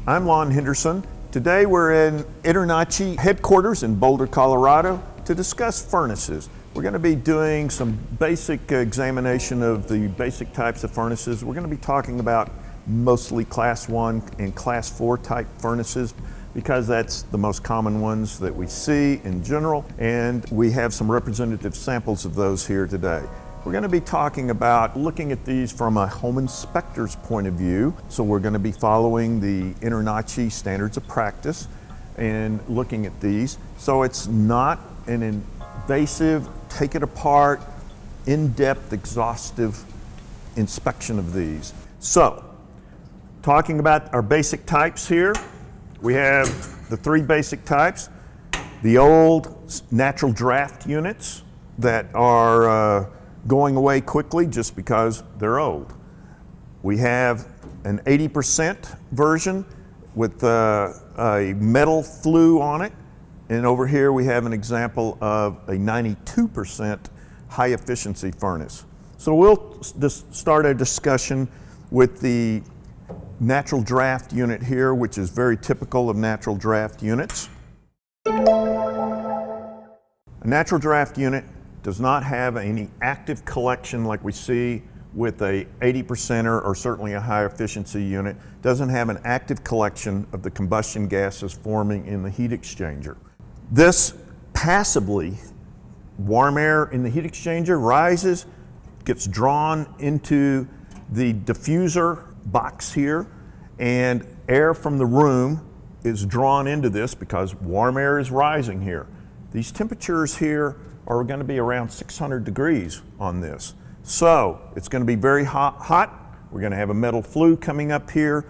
I'm Henderson. Today we're in InterNACHI headquarters in Boulder, Colorado to discuss furnaces. We're going to be doing some basic examination of the basic types of furnaces. We're going to be talking about mostly Class 1 and Class 4 type furnaces because that's the most common ones that we see in general, and we have some representative samples of those here today. We're going to be talking about looking at these from a home inspector's point of view. So we're going to be following the InterNACHI standards of practice and looking at these. So it's not an invasive, take it apart, in-depth, exhaustive inspection of these. So, talking about our basic types here, we have the three basic types. The old natural draft units that are going away quickly just because they're old. We have an 80% version with a metal flue on it, and over here we have an example of a 92% high efficiency furnace. So we'll just start a discussion with the natural draft unit here, which is very typical of natural draft units. A natural draft unit does not have any active collection like we see with a 80%er or certainly a high efficiency unit. Doesn't have an active collection of the combustion gases forming in the heat exchanger. This passively, warm air in the heat exchanger rises, gets drawn into the diffuser box here, and air from the room is drawn into this because warm air is rising here. These temperatures here are going to be around 600 degrees on this. So it's going to be very hot. We're going to have a metal flue coming up here,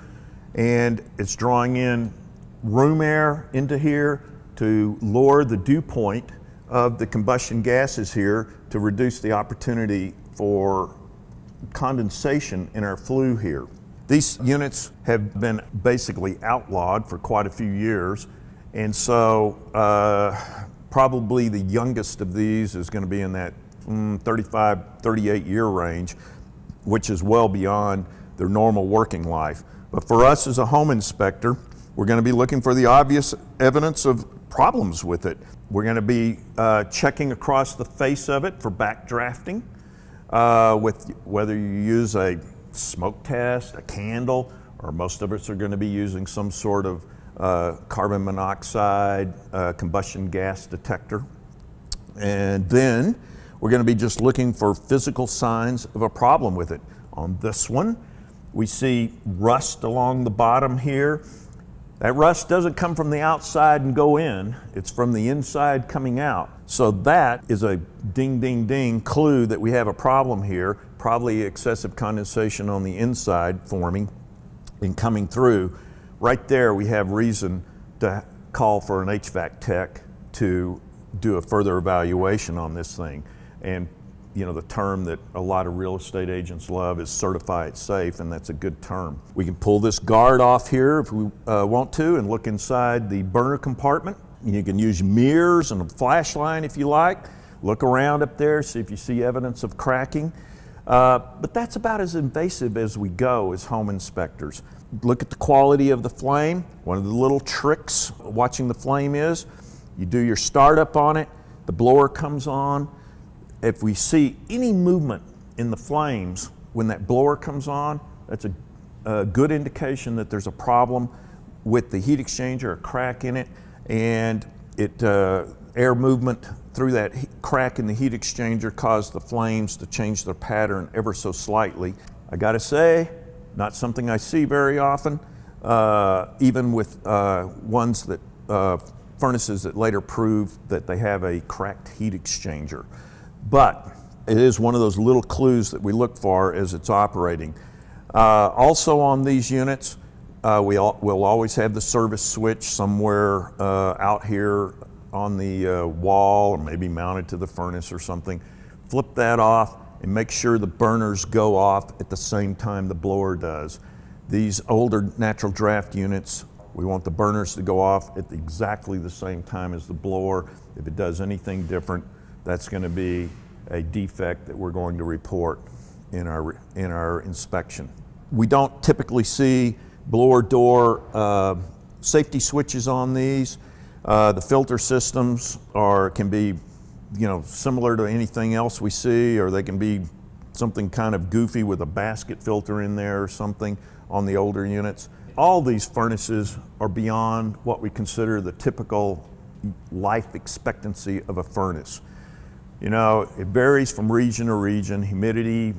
and it's drawing in room air into here to lower the dew point of the combustion gases here to reduce the opportunity for condensation in our flue here. These units have been basically outlawed for quite a few years, and so probably the youngest of these is going to be in that 35, 38 year range, which is well beyond their normal working life. But for us as a home inspector, we're going to be looking for the obvious evidence of problems with it. We're going to be checking across the face of it for backdrafting, with whether you use a smoke test, a candle, or most of us are going to be using some sort of carbon monoxide combustion gas detector. And then we're going to be just looking for physical signs of a problem with it. On this one, we see rust along the bottom here. That rust doesn't come from the outside and go in, it's from the inside coming out. So that is a ding, ding, ding clue that we have a problem here, probably excessive condensation on the inside forming and coming through. Right there we have reason to call for an HVAC tech to do a further evaluation on this thing. And you know, the term that a lot of real estate agents love is certify it safe, and that's a good term. We can pull this guard off here if we want to and look inside the burner compartment. You can use mirrors and a flashlight if you like. Look around up there, see if you see evidence of cracking. But that's about as invasive as we go as home inspectors. Look at the quality of the flame. One of the little tricks watching the flame is you do your startup on it, the blower comes on. If we see any movement in the flames when that blower comes on, that's a good indication that there's a problem with the heat exchanger, a crack in it, and air movement through that crack in the heat exchanger caused the flames to change their pattern ever so slightly. I gotta say, not something I see very often, even with ones that furnaces that later prove that they have a cracked heat exchanger. But it is one of those little clues that we look for as it's operating. Also on these units, we'll always have the service switch somewhere out here on the wall, or maybe mounted to the furnace or something. Flip that off and make sure the burners go off at the same time the blower does. These older natural draft units, we want the burners to go off at exactly the same time as the blower. If it does anything different, that's going to be a defect that we're going to report in our inspection. We don't typically see blower door safety switches on these. The filter systems can be, similar to anything else we see, or they can be something kind of goofy with a basket filter in there or something on the older units. All these furnaces are beyond what we consider the typical life expectancy of a furnace. It varies from region to region. Humidity,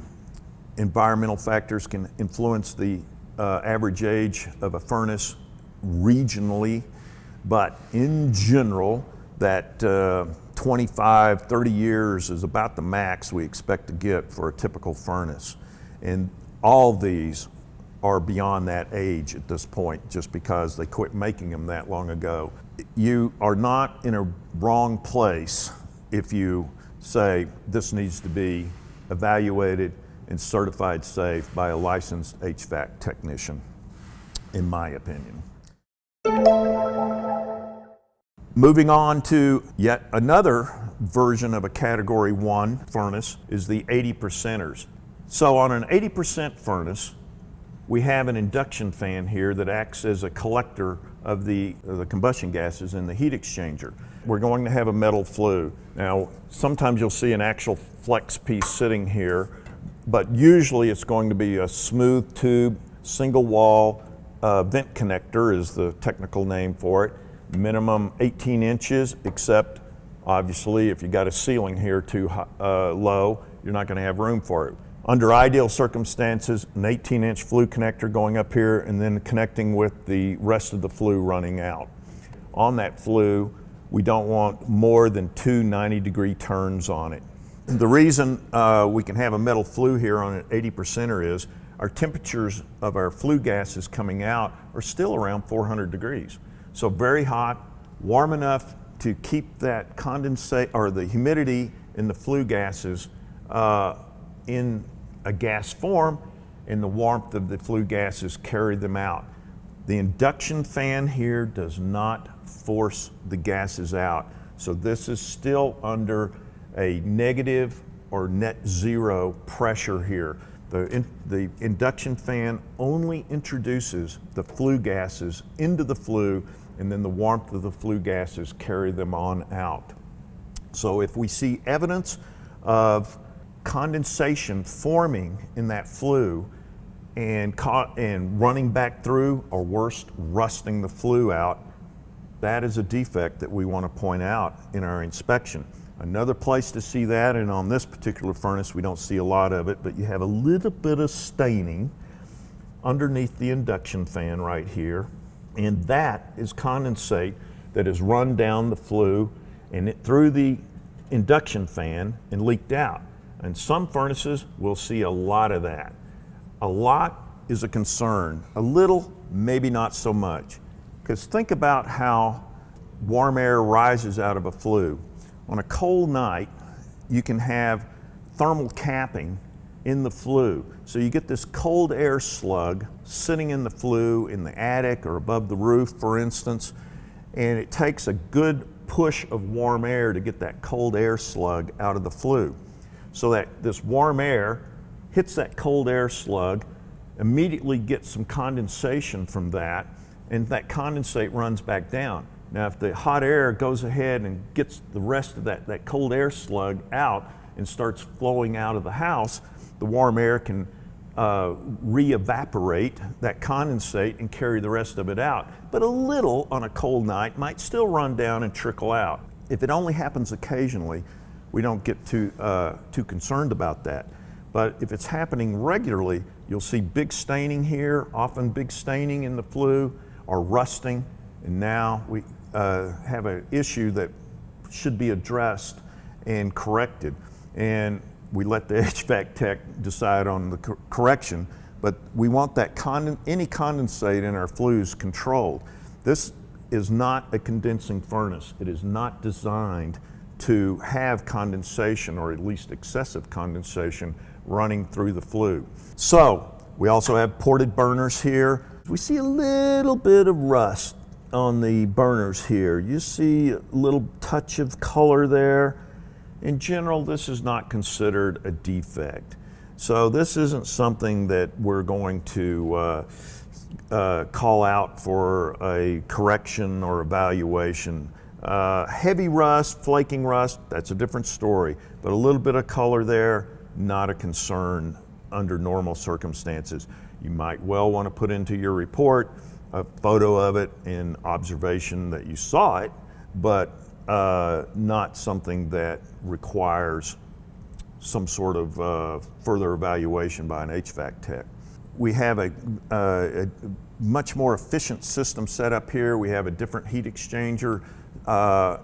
environmental factors can influence the average age of a furnace regionally, but in general, that 25, 30 years is about the max we expect to get for a typical furnace. And all these are beyond that age at this point, just because they quit making them that long ago. You are not in a wrong place if you say this needs to be evaluated and certified safe by a licensed HVAC technician, in my opinion. Moving on to yet another version of a Category 1 furnace is the 80%ers. So on an 80% furnace, we have an induction fan here that acts as a collector of the combustion gases in the heat exchanger. We're going to have a metal flue. Now, sometimes you'll see an actual flex piece sitting here, but usually it's going to be a smooth tube, single wall vent connector is the technical name for it. Minimum 18 inches, except obviously if you got a ceiling here too low, you're not going to have room for it. Under ideal circumstances, an 18-inch flue connector going up here and then connecting with the rest of the flue running out. On that flue, we don't want more than 2 90-degree turns on it. The reason we can have a metal flue here on an 80%er is our temperatures of our flue gases coming out are still around 400 degrees. So very hot, warm enough to keep that condensate or the humidity in the flue gases in a gas form, and the warmth of the flue gases carry them out. The induction fan here does not force the gases out. So this is still under a negative or net zero pressure here. The induction fan only introduces the flue gases into the flue, and then the warmth of the flue gases carry them on out. So if we see evidence of condensation forming in that flue and running back through, or worse, rusting the flue out, that is a defect that we want to point out in our inspection. Another place to see that, and on this particular furnace we don't see a lot of it, but you have a little bit of staining underneath the induction fan right here, and that is condensate that has run down the flue and through the induction fan and leaked out. And some furnaces will see a lot of that. A lot is a concern. A little, maybe not so much. Because think about how warm air rises out of a flue. On a cold night, you can have thermal capping in the flue. So you get this cold air slug sitting in the flue in the attic or above the roof, for instance, and it takes a good push of warm air to get that cold air slug out of the flue. So that this warm air hits that cold air slug, immediately gets some condensation from that, and that condensate runs back down. Now if the hot air goes ahead and gets the rest of that cold air slug out and starts flowing out of the house, the warm air can re-evaporate that condensate and carry the rest of it out. But a little on a cold night might still run down and trickle out. If it only happens occasionally, we don't get too concerned about that. But if it's happening regularly, you'll see big staining here, often big staining in the flue, or rusting, and now we have an issue that should be addressed and corrected. And we let the HVAC tech decide on the correction, but we want that any condensate in our flues controlled. This is not a condensing furnace. It is not designed to have condensation, or at least excessive condensation, running through the flue. So we also have ported burners here. We see a little bit of rust on the burners here. You see a little touch of color there. In general, this is not considered a defect. So this isn't something that we're going to call out for a correction or evaluation. Heavy rust, flaking rust, that's a different story, but a little bit of color there, not a concern under normal circumstances. You might well want to put into your report a photo of it in observation that you saw it, but not something that requires some sort of further evaluation by an HVAC tech. We have a much more efficient system set up here. We have a different heat exchanger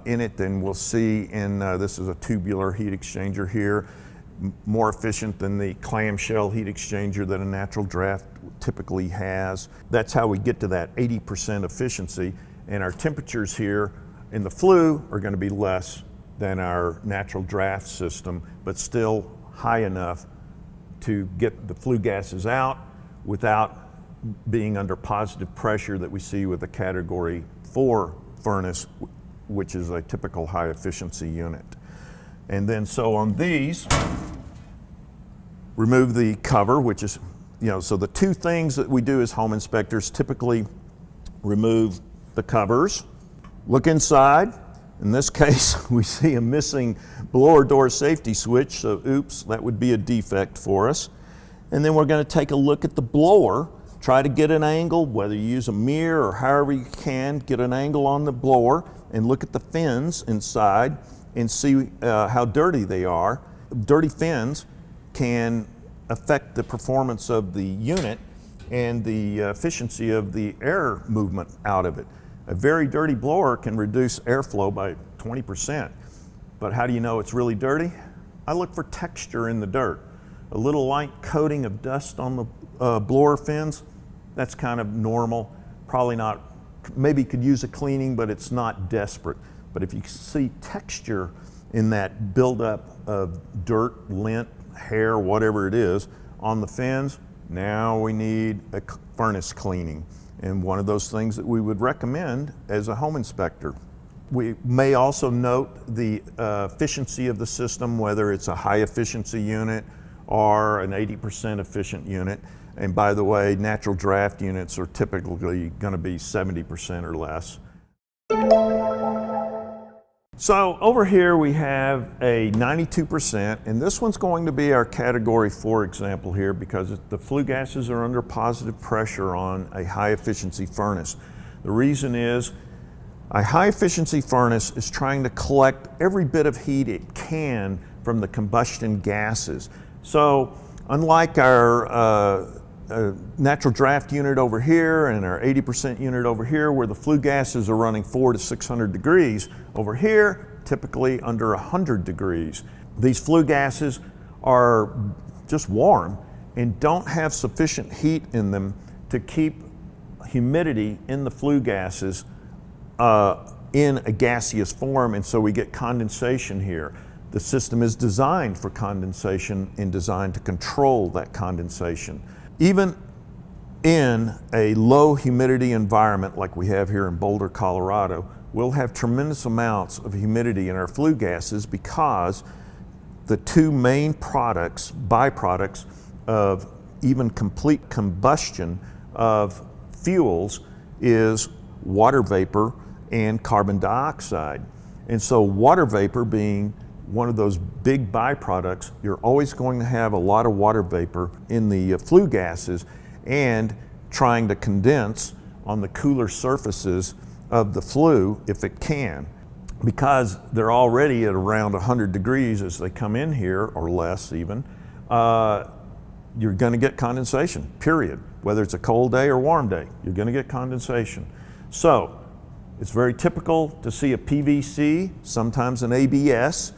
in it than we'll see in, this is a tubular heat exchanger here, more efficient than the clamshell heat exchanger that a natural draft typically has. That's how we get to that 80% efficiency, and our temperatures here in the flue are going to be less than our natural draft system, but still high enough to get the flue gases out without being under positive pressure that we see with a Category 4 furnace, which is a typical high efficiency unit. And then so on these, remove the cover, which is, so the two things that we do as home inspectors typically remove the covers, look inside. In this case, we see a missing blower door safety switch, so oops, that would be a defect for us. And then we're going to take a look at the blower, try to get an angle, whether you use a mirror or however you can, get an angle on the blower and look at the fins inside and see how dirty they are. Dirty fins can affect the performance of the unit and the efficiency of the air movement out of it. A very dirty blower can reduce airflow by 20%. But how do you know it's really dirty? I look for texture in the dirt. A little light coating of dust on the blower fins, that's kind of normal. Probably not, maybe could use a cleaning, but it's not desperate. But if you see texture in that buildup of dirt, lint, hair, whatever it is, on the fins, now we need a furnace cleaning. And one of those things that we would recommend as a home inspector. We may also note the efficiency of the system, whether it's a high efficiency unit or an 80% efficient unit. And by the way, natural draft units are typically going to be 70% or less. So over here we have a 92%, and this one's going to be our Category 4 example here because the flue gases are under positive pressure on a high efficiency furnace. The reason is a high efficiency furnace is trying to collect every bit of heat it can from the combustion gases. So unlike our natural draft unit over here and our 80% unit over here where the flue gases are running 400 to 600 degrees, over here typically under 100 degrees. These flue gases are just warm and don't have sufficient heat in them to keep humidity in the flue gases in a gaseous form, and so we get condensation here. The system is designed for condensation and designed to control that condensation. Even in a low humidity environment like we have here in Boulder, Colorado, we'll have tremendous amounts of humidity in our flue gases because the two main byproducts of even complete combustion of fuels is water vapor and carbon dioxide. And so water vapor being one of those big byproducts, you're always going to have a lot of water vapor in the flue gases and trying to condense on the cooler surfaces of the flue if it can. Because they're already at around 100 degrees as they come in here, or less even, you're going to get condensation, period. Whether it's a cold day or warm day, you're going to get condensation. So it's very typical to see a PVC, sometimes an ABS,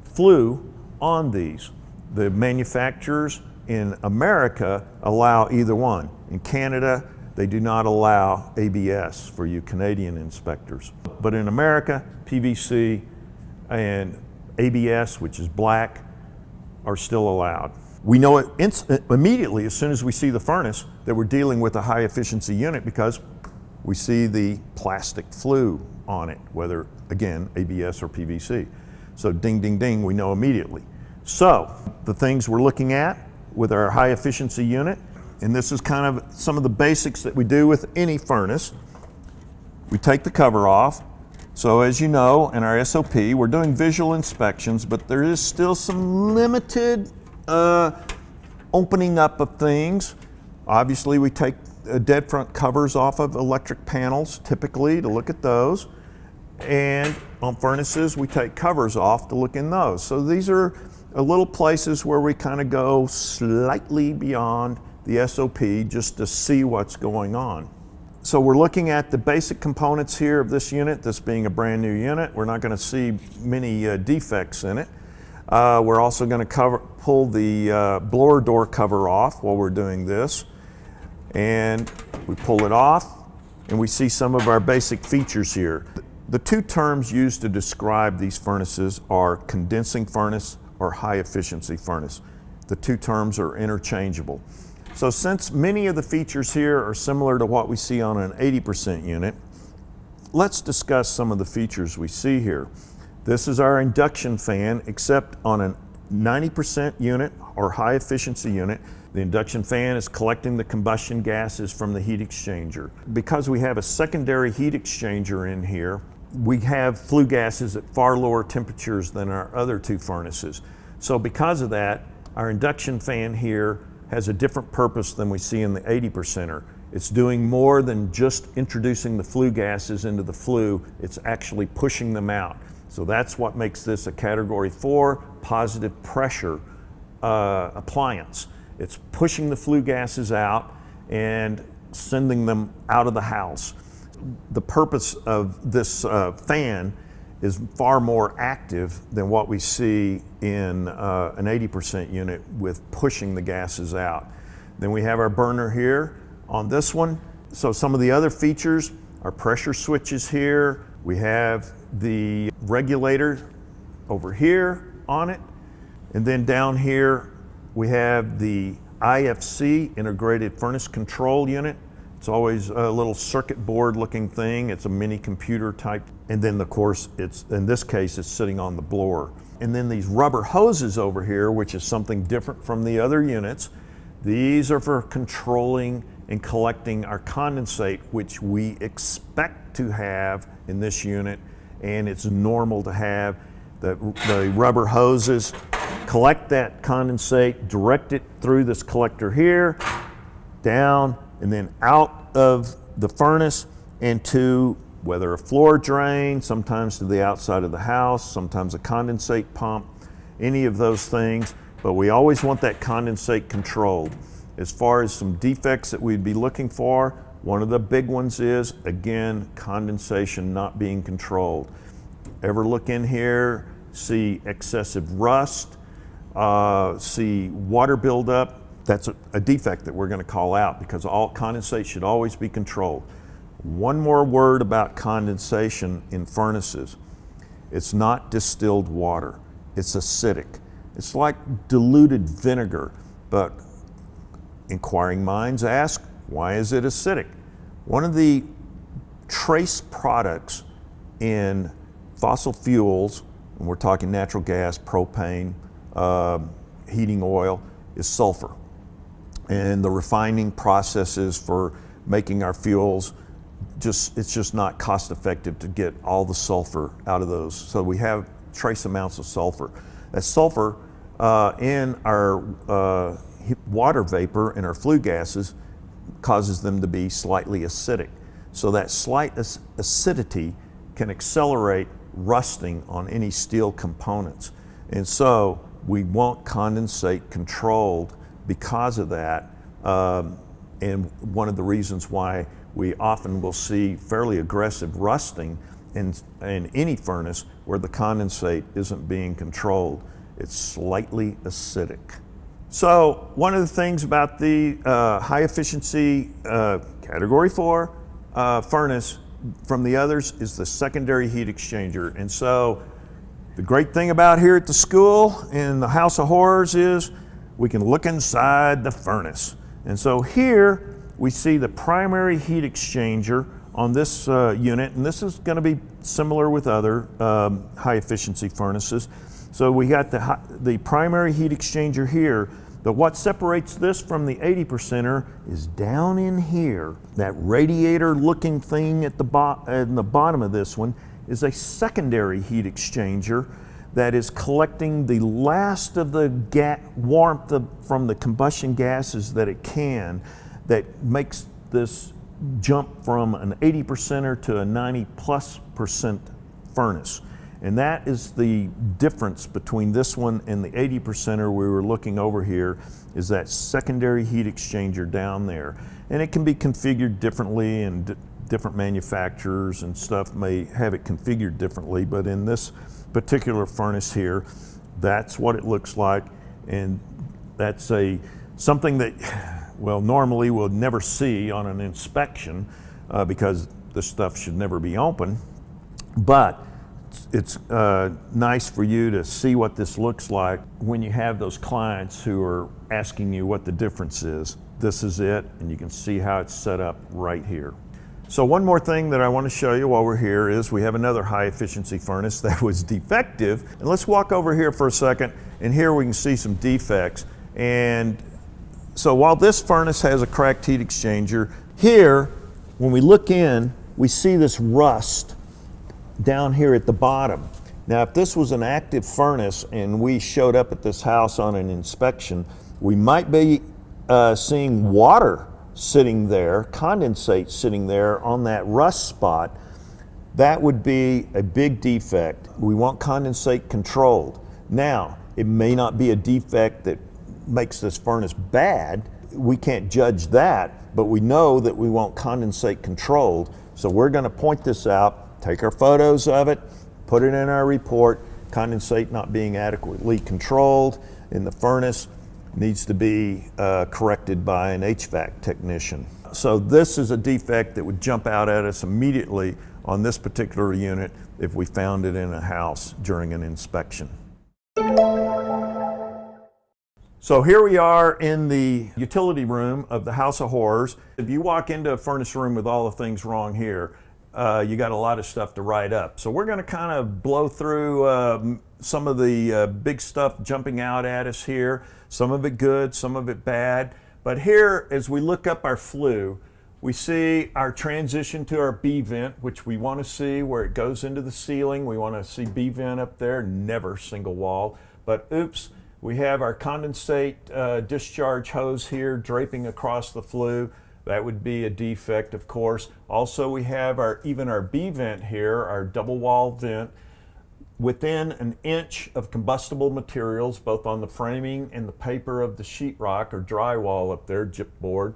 flue on these. The manufacturers in America allow either one. In Canada, they do not allow ABS for you Canadian inspectors. But in America, PVC and ABS, which is black, are still allowed. We know it immediately as soon as we see the furnace that we're dealing with a high efficiency unit because we see the plastic flue on it, whether, again, ABS or PVC. So ding, ding, ding, we know immediately. So the things we're looking at with our high efficiency unit, and this is kind of some of the basics that we do with any furnace. We take the cover off. So as you know, in our SOP, we're doing visual inspections, but there is still some limited opening up of things. Obviously, we take dead front covers off of electric panels, typically, to look at those. And on furnaces, we take covers off to look in those. So these are little places where we kind of go slightly beyond the SOP just to see what's going on. So we're looking at the basic components here of this unit, this being a brand new unit. We're not going to see many defects in it. We're also going to pull the blower door cover off while we're doing this. And we pull it off and we see some of our basic features here. The two terms used to describe these furnaces are condensing furnace or high efficiency furnace. The two terms are interchangeable. So since many of the features here are similar to what we see on an 80% unit, let's discuss some of the features we see here. This is our induction fan, except on a 90% unit or high efficiency unit, the induction fan is collecting the combustion gases from the heat exchanger. Because we have a secondary heat exchanger in here, we have flue gases at far lower temperatures than our other two furnaces. So because of that, our induction fan here has a different purpose than we see in the 80%er. It's doing more than just introducing the flue gases into the flue, it's actually pushing them out. So that's what makes this a Category 4 positive pressure appliance. It's pushing the flue gases out and sending them out of the house. The purpose of this fan is far more active than what we see in an 80% unit with pushing the gases out. Then we have our burner here on this one. So some of the other features, our pressure switches here. We have the regulator over here on it. And then down here, we have the IFC, Integrated Furnace Control Unit. It's always a little circuit board looking thing. It's a mini computer type. And then of course, in this case, it's sitting on the blower. And then these rubber hoses over here, which is something different from the other units. These are for controlling and collecting our condensate, which we expect to have in this unit. And it's normal to have the rubber hoses collect that condensate, direct it through this collector here, down, and then out of the furnace into whether a floor drain, sometimes to the outside of the house, sometimes a condensate pump, any of those things. But we always want that condensate controlled. As far as some defects that we'd be looking for, one of the big ones is, again, condensation not being controlled. Ever look in here, see excessive rust, see water buildup? That's a defect that we're going to call out because all condensate should always be controlled. One more word about condensation in furnaces. It's not distilled water. It's acidic. It's like diluted vinegar, but inquiring minds ask, why is it acidic? One of the trace products in fossil fuels, and we're talking natural gas, propane, heating oil, is sulfur. And the refining processes for making our fuels, it's just not cost effective to get all the sulfur out of those. So we have trace amounts of sulfur. That sulfur in our water vapor and our flue gases causes them to be slightly acidic. So that slight acidity can accelerate rusting on any steel components. And so we want condensate controlled because of that. And one of the reasons why we often will see fairly aggressive rusting in any furnace where the condensate isn't being controlled. It's slightly acidic. So one of the things about the high efficiency Category 4 furnace from the others is the secondary heat exchanger. And so the great thing about here at the school in the House of Horrors is we can look inside the furnace. And so here we see the primary heat exchanger on this unit, and this is going to be similar with other high efficiency furnaces. So we got the primary heat exchanger here, But what separates this from the 80%er is down in here. That radiator looking thing at in the bottom of this one is a secondary heat exchanger that is collecting the last of the warmth from the combustion gases that it can, that makes this jump from an 80%er to a 90+% furnace. And that is the difference between this one and the 80%er we were looking over here, is that secondary heat exchanger down there. And it can be configured differently, and different manufacturers and stuff may have it configured differently, but in this particular furnace here, that's what it looks like. And that's something that, well, normally we'll never see on an inspection because this stuff should never be open. But it's nice for you to see what this looks like when you have those clients who are asking you what the difference is. This is it, and you can see how it's set up right here. So one more thing that I want to show you while we're here is we have another high efficiency furnace that was defective. And let's walk over here for a second, and here we can see some defects. And so while this furnace has a cracked heat exchanger, here, when we look in, we see this rust down here at the bottom. Now, if this was an active furnace and we showed up at this house on an inspection, we might be seeing water sitting there, condensate sitting there on that rust spot. That would be a big defect. We want condensate controlled. Now, it may not be a defect that makes this furnace bad. We can't judge that, but we know that we want condensate controlled. So we're going to point this out, take our photos of it, put it in our report. Condensate not being adequately controlled in the furnace needs to be corrected by an HVAC technician. So this is a defect that would jump out at us immediately on this particular unit if we found it in a house during an inspection. So here we are in the utility room of the House of Horrors. If you walk into a furnace room with all the things wrong here, you got a lot of stuff to write up. So we're going to kind of blow through some of the big stuff jumping out at us here. Some of it good, some of it bad. But here, as we look up our flue, we see our transition to our B vent, which we want to see where it goes into the ceiling. We want to see B vent up there, never single wall. But oops, we have our condensate discharge hose here draping across the flue. That would be a defect, of course. Also, we have even our B vent here, our double wall vent, within an inch of combustible materials, both on the framing and the paper of the sheetrock or drywall up there, gypboard.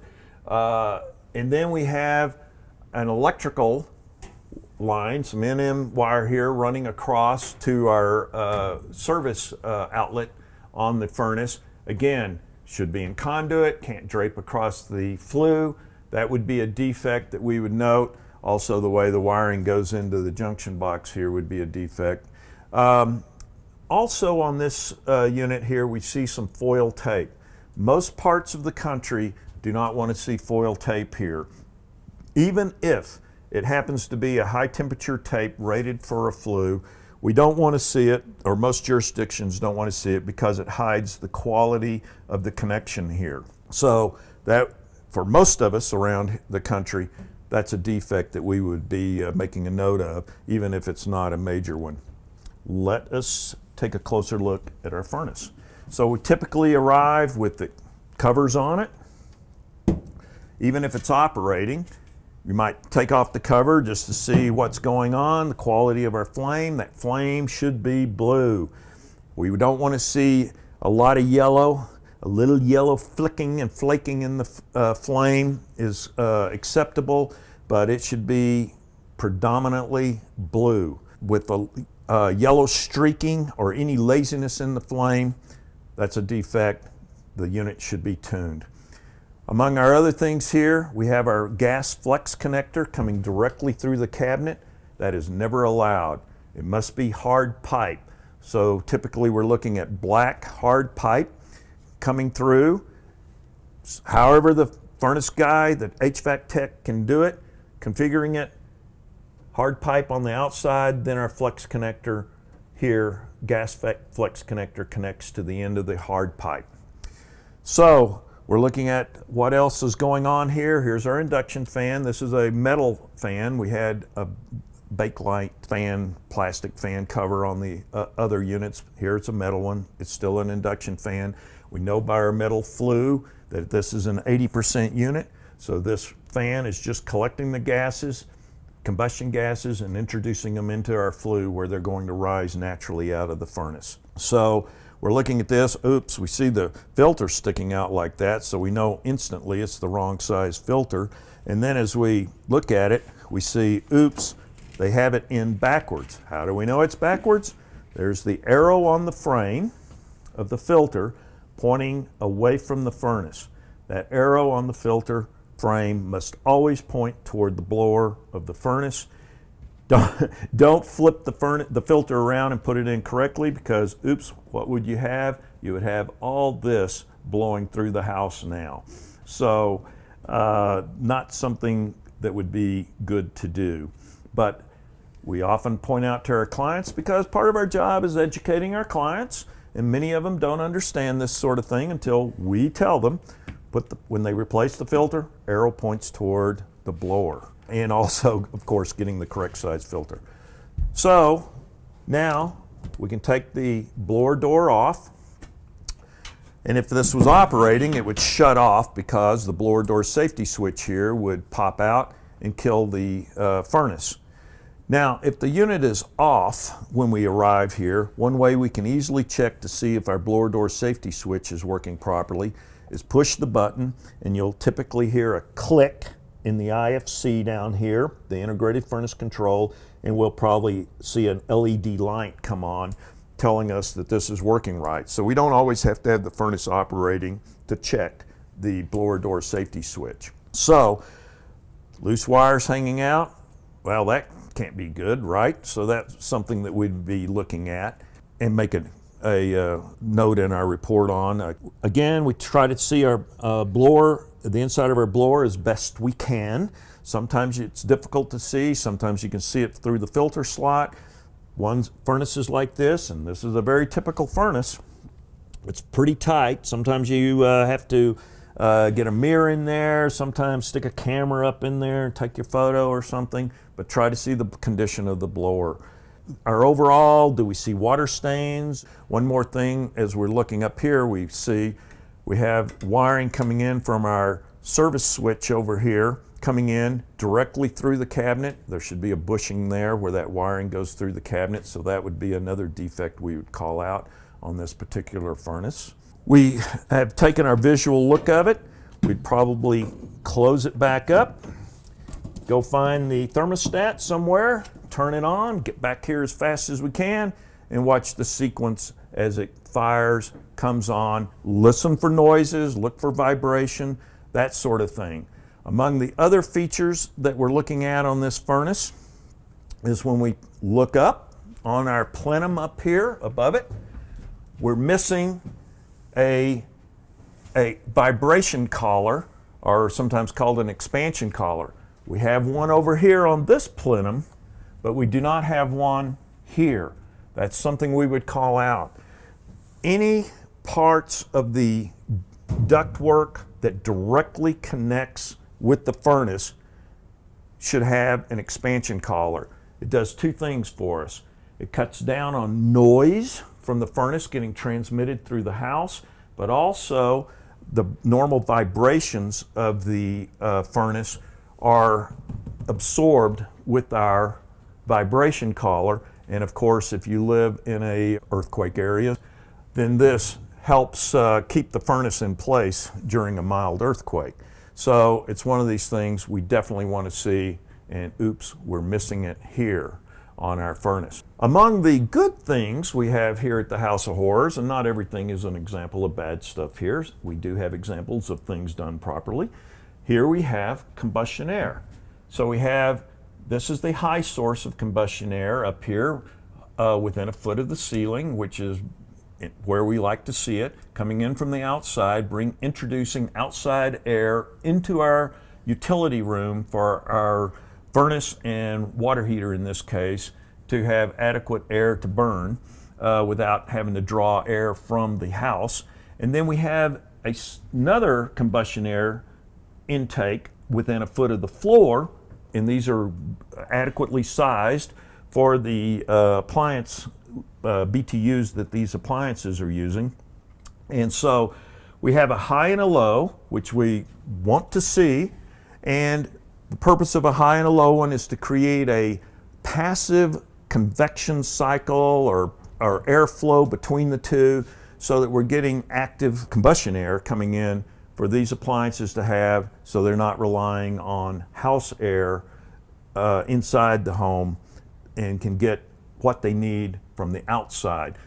And then we have an electrical line, some NM wire here running across to our service outlet on the furnace. Again, should be in conduit, can't drape across the flue. That would be a defect that we would note. Also, the way the wiring goes into the junction box here would be a defect. Also on this unit here, we see some foil tape. Most parts of the country do not want to see foil tape here. Even if it happens to be a high temperature tape rated for a flue, we don't want to see it, or most jurisdictions don't want to see it, because it hides the quality of the connection here. So that, for most of us around the country, that's a defect that we would be making a note of, even if it's not a major one. Let us take a closer look at our furnace. So we typically arrive with the covers on it. Even if it's operating, you might take off the cover just to see what's going on, the quality of our flame. That flame should be blue. We don't want to see a lot of yellow. A little yellow flicking and flaking in the flame is acceptable, but it should be predominantly blue. With a yellow streaking or any laziness in the flame, that's a defect. The unit should be tuned. Among our other things here, we have our gas flex connector coming directly through the cabinet. That is never allowed. It must be hard pipe. So typically we're looking at black hard pipe coming through. However the furnace guy, the HVAC tech can do it, configuring it, hard pipe on the outside, then our flex connector here, gas flex connector connects to the end of the hard pipe. So we're looking at what else is going on here. Here's our induction fan. This is a metal fan. We had a Bakelite fan, plastic fan cover on the other units. Here it's a metal one. It's still an induction fan. We know by our metal flue that this is an 80% unit. So this fan is just collecting the gases, combustion gases, and introducing them into our flue where they're going to rise naturally out of the furnace. So we're looking at this. Oops, we see the filter sticking out like that, so we know instantly it's the wrong size filter. And then as we look at it, we see, oops, they have it in backwards. How do we know it's backwards? There's the arrow on the frame of the filter pointing away from the furnace. That arrow on the filter frame must always point toward the blower of the furnace. Don't flip the filter around and put it in correctly, because oops, what would you have? You would have all this blowing through the house now. So not something that would be good to do. But we often point out to our clients, because part of our job is educating our clients, and many of them don't understand this sort of thing until we tell them. When they replace the filter, arrow points toward the blower. And also, of course, getting the correct size filter. So now we can take the blower door off. And if this was operating, it would shut off, because the blower door safety switch here would pop out and kill the furnace. Now, if the unit is off when we arrive here, one way we can easily check to see if our blower door safety switch is working properly is push the button, and you'll typically hear a click in the IFC down here, the integrated furnace control, and we'll probably see an LED light come on telling us that this is working right. So we don't always have to have the furnace operating to check the blower door safety switch. So loose wires hanging out, well, that can't be good, right? So that's something that we'd be looking at and make a note in our report on. Again, we try to see our blower, the inside of our blower, as best we can. Sometimes it's difficult to see. Sometimes you can see it through the filter slot. One furnace is like this, and this is a very typical furnace. It's pretty tight. Sometimes you have to get a mirror in there, sometimes stick a camera up in there and take your photo or something, but try to see the condition of the blower. Our overall, do we see water stains? One more thing, as we're looking up here, we see we have wiring coming in from our service switch over here, coming in directly through the cabinet. There should be a bushing there where that wiring goes through the cabinet, so that would be another defect we would call out on this particular furnace. We have taken our visual look of it. We'd probably close it back up, go find the thermostat somewhere, turn it on, get back here as fast as we can, and watch the sequence as it fires, comes on, listen for noises, look for vibration, that sort of thing. Among the other features that we're looking at on this furnace is when we look up on our plenum up here above it, we're missing a vibration collar, or sometimes called an expansion collar. We have one over here on this plenum, but we do not have one here. That's something we would call out. Any parts of the ductwork that directly connects with the furnace should have an expansion collar. It does two things for us. It cuts down on noise from the furnace getting transmitted through the house, but also the normal vibrations of the furnace are absorbed with our vibration collar. And of course, if you live in an earthquake area, then this helps keep the furnace in place during a mild earthquake. So it's one of these things we definitely want to see, and oops, we're missing it here on our furnace. Among the good things we have here at the House of Horrors, and not everything is an example of bad stuff here, we do have examples of things done properly. Here we have combustion air. So we have, this is the high source of combustion air up here within a foot of the ceiling, which is where we like to see it, coming in from the outside, introducing outside air into our utility room for our furnace and water heater in this case, to have adequate air to burn without having to draw air from the house. And then we have another combustion air intake within a foot of the floor, and these are adequately sized for the appliance BTUs that these appliances are using. And so we have a high and a low, which we want to see, and the purpose of a high and a low one is to create a passive convection cycle or airflow between the two, so that we're getting active combustion air coming in for these appliances to have, so they're not relying on house air inside the home and can get what they need from the outside.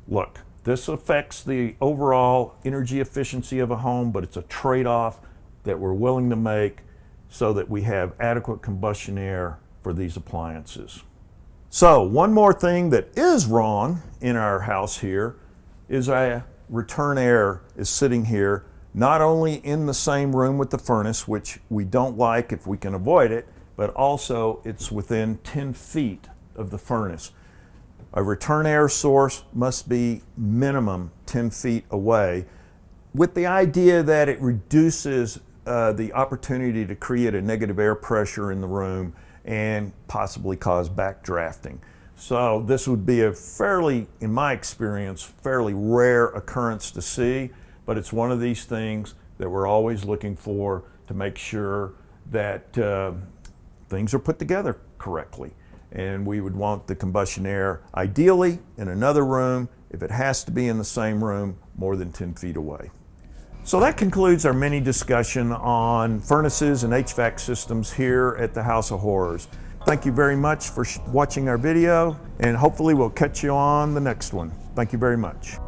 Look, this affects the overall energy efficiency of a home, but it's a trade-off that we're willing to make so that we have adequate combustion air for these appliances. So one more thing that is wrong in our house here is a return air is sitting here, not only in the same room with the furnace, which we don't like if we can avoid it, but also it's within 10 feet of the furnace. A return air source must be minimum 10 feet away, with the idea that it reduces the opportunity to create a negative air pressure in the room and possibly cause backdrafting. So this would be a fairly, in my experience, fairly rare occurrence to see, but it's one of these things that we're always looking for to make sure that things are put together correctly. And we would want the combustion air ideally in another room, if it has to be in the same room, more than 10 feet away. So that concludes our mini discussion on furnaces and HVAC systems here at the House of Horrors. Thank you very much for watching our video, and hopefully we'll catch you on the next one. Thank you very much.